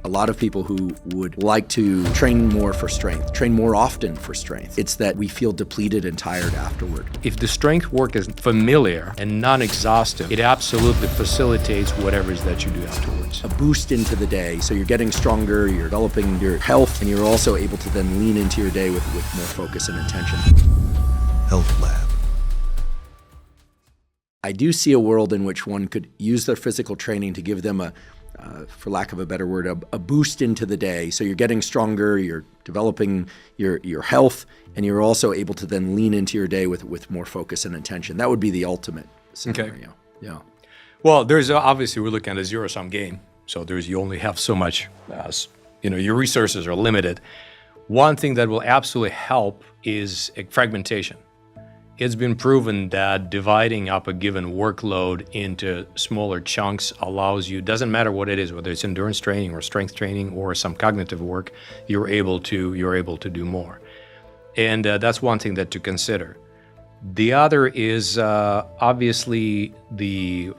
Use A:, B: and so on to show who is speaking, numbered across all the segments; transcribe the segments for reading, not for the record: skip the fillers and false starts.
A: a lot of people who would like to train more for strength, train more often for strength. It's that we feel depleted and tired afterward.
B: If the strength work is familiar and non-exhaustive, it absolutely facilitates whatever it is that you do afterwards.
A: A boost into the day, so you're getting stronger, you're developing your health, and you're also able to then lean into your day with more focus and intention.
C: Health Lab.
A: I do see a world in which one could use their physical training to give them for lack of a better word, a boost into the day. So you're getting stronger, you're developing your health, and you're also able to then lean into your day with more focus and intention. That would be the ultimate scenario.
B: Okay.
A: Yeah.
B: Well, there's obviously we're looking at a zero-sum game. So you only have so much, your resources are limited. One thing that will absolutely help is fragmentation. It's been proven that dividing up a given workload into smaller chunks allows you, doesn't matter what it is, whether it's endurance training or strength training or some cognitive work, you're able to do more. And that's one thing that to consider. The other is obviously the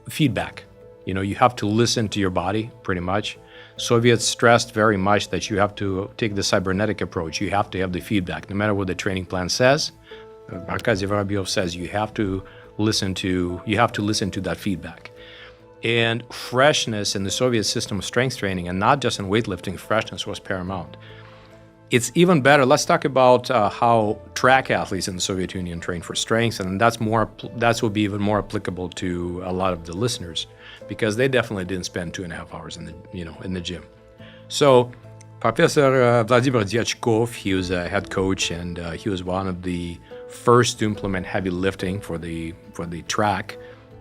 B: feedback. You have to listen to your body pretty much. Soviets stressed very much that you have to take the cybernetic approach. You have to have the feedback, no matter what the training plan says. Arkady Voronov says you have to listen to that feedback. And freshness in the Soviet system of strength training, and not just in weightlifting, freshness was paramount. It's even better. Let's talk about how track athletes in the Soviet Union train for strength, and that will be even more applicable to a lot of the listeners, because they definitely didn't spend 2.5 hours in the gym. So, Professor Vladimir Dyachkov, he was a head coach, and he was one of the first to implement heavy lifting for the track.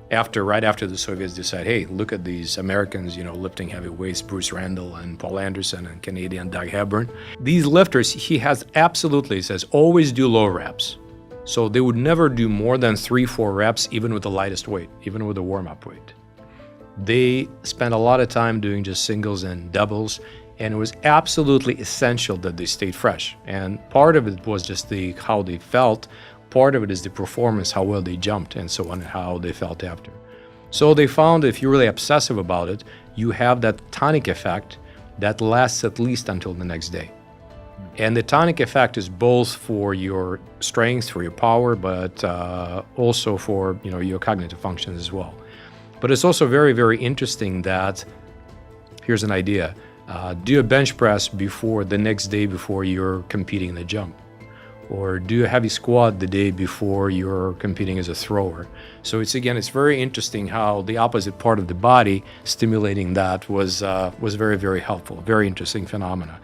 B: Right after the Soviets decided, hey, look at these Americans, lifting heavy weights, Bruce Randall and Paul Anderson and Canadian Doug Hepburn. These lifters, he says, always do low reps. So they would never do more than 3-4 reps, even with the lightest weight, even with the warm-up weight. They spent a lot of time doing just singles and doubles, and it was absolutely essential that they stayed fresh. And part of it was just how they felt. Part of it is the performance, how well they jumped, and so on, and how they felt after. So they found if you're really obsessive about it, you have that tonic effect that lasts at least until the next day. And the tonic effect is both for your strength, for your power, but also for your cognitive functions as well. But it's also very, very interesting that, here's an idea, do a bench press the next day before you're competing in the jump. Or do a heavy squat the day before you're competing as a thrower. So it's very interesting how the opposite part of the body stimulating that was very, very helpful. Very interesting phenomena.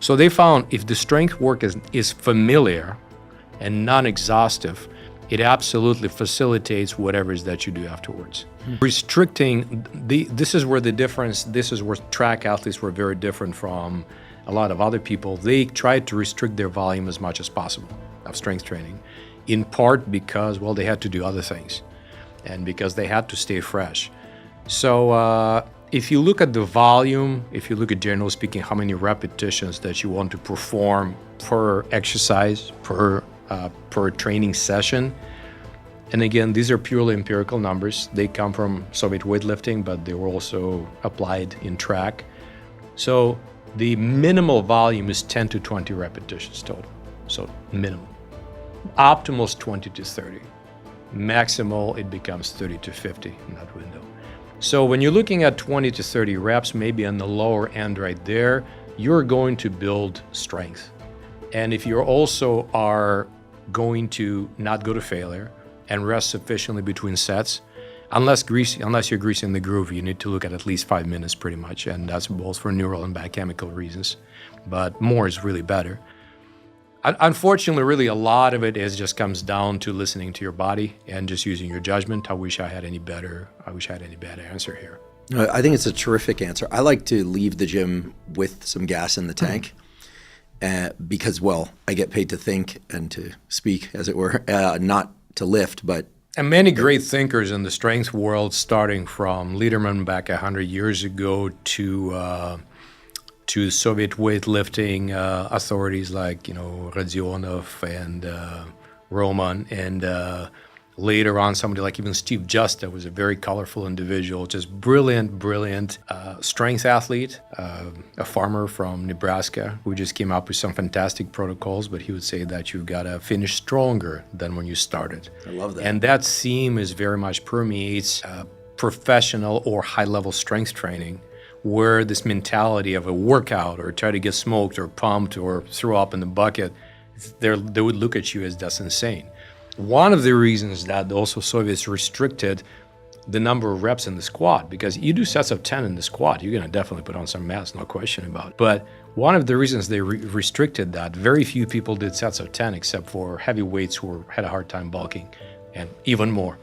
B: So they found if the strength work is familiar and non-exhaustive, it absolutely facilitates whatever it is that you do afterwards. Restricting, this is where track athletes were very different from a lot of other people. They tried to restrict their volume as much as possible of strength training, in part because, they had to do other things and because they had to stay fresh. So if you look at the volume, if you look at, generally speaking, how many repetitions that you want to perform per exercise, per training session, and again, these are purely empirical numbers. They come from Soviet weightlifting, but they were also applied in track. So the minimal volume is 10 to 20 repetitions total. So minimal. Optimal is 20 to 30. Maximal, it becomes 30 to 50 in that window. So when you're looking at 20 to 30 reps, maybe on the lower end right there, you're going to build strength. And if you also are going to not go to failure and rest sufficiently between sets, unless you're greasing the groove, you need to look at least 5 minutes pretty much, and that's both for neural and biochemical reasons. But more is really better. Unfortunately, really a lot of it just comes down to listening to your body and just using your judgment. I wish I had any better answer here.
A: I think it's a terrific answer. I like to leave the gym with some gas in the tank. Because, I get paid to think and to speak, as it were, not to lift, but...
B: And many great thinkers in the strength world, starting from Lederman back 100 years ago to Soviet weightlifting authorities like, Rodionov and Roman and Later on, somebody like even Steve Justa was a very colorful individual, just brilliant strength athlete, a farmer from Nebraska who just came up with some fantastic protocols, but he would say that you've got to finish stronger than when you started.
A: I love that.
B: And that theme is very much permeates professional or high-level strength training, where this mentality of a workout or try to get smoked or pumped or throw up in the bucket, they would look at you as that's insane. One of the reasons that also Soviets restricted the number of reps in the squat, because you do sets of 10 in the squat, you're going to definitely put on some mass, no question about it. But one of the reasons they restricted that, very few people did sets of 10 except for heavyweights who had a hard time bulking, and even more,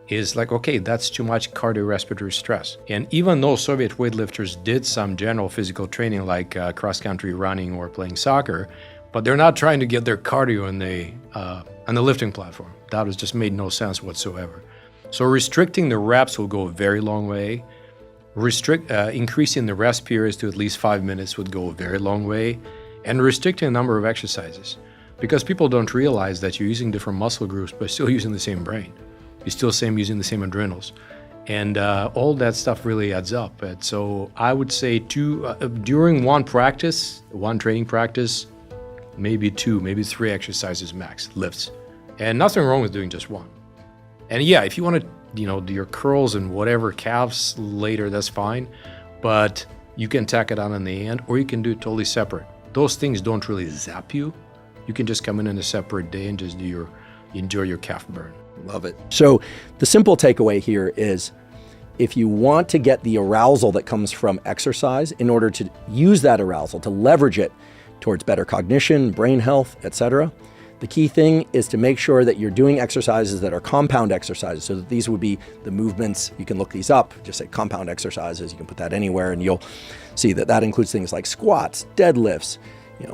B: is like, okay, that's too much cardiorespiratory stress. And even though Soviet weightlifters did some general physical training like cross-country running or playing soccer, but they're not trying to get their cardio on the lifting platform. That was just made no sense whatsoever. So restricting the reps will go a very long way. Increasing the rest periods to at least 5 minutes would go a very long way. And restricting the number of exercises. Because people don't realize that you're using different muscle groups, but still using the same brain. You're still using the same adrenals. And all that stuff really adds up. And so I would say during one training practice, maybe 2, maybe 3 exercises max, lifts. And nothing wrong with doing just one. And yeah, if you want to, do your curls and whatever calves later, that's fine. But you can tack it on in the end, or you can do it totally separate. Those things don't really zap you. You can just come in a separate day and just enjoy your calf burn.
A: Love it. So the simple takeaway here is, if you want to get the arousal that comes from exercise, in order to use that arousal, to leverage it towards better cognition, brain health, etc., the key thing is to make sure that you're doing exercises that are compound exercises. So that these would be the movements. You can look these up, just say compound exercises. You can put that anywhere and you'll see that that includes things like squats, deadlifts,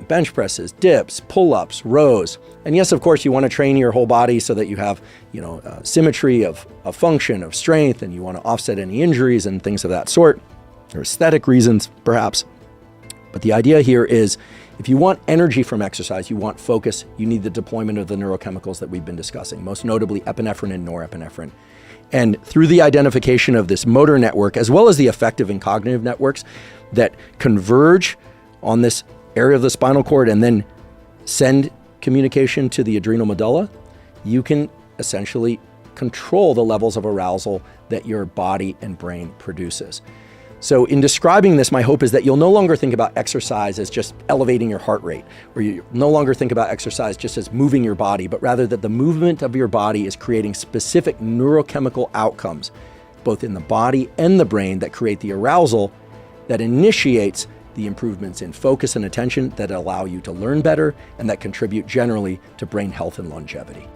A: bench presses, dips, pull-ups, rows. And yes, of course, you want to train your whole body so that you have, symmetry of function, of strength, and you want to offset any injuries and things of that sort, or aesthetic reasons, perhaps. But the idea here is, if you want energy from exercise, you want focus, you need the deployment of the neurochemicals that we've been discussing, most notably epinephrine and norepinephrine. And through the identification of this motor network, as well as the affective and cognitive networks that converge on this area of the spinal cord and then send communication to the adrenal medulla, you can essentially control the levels of arousal that your body and brain produces. So in describing this, my hope is that you'll no longer think about exercise as just elevating your heart rate, or you no longer think about exercise just as moving your body, but rather that the movement of your body is creating specific neurochemical outcomes, both in the body and the brain, that create the arousal that initiates the improvements in focus and attention that allow you to learn better and that contribute generally to brain health and longevity.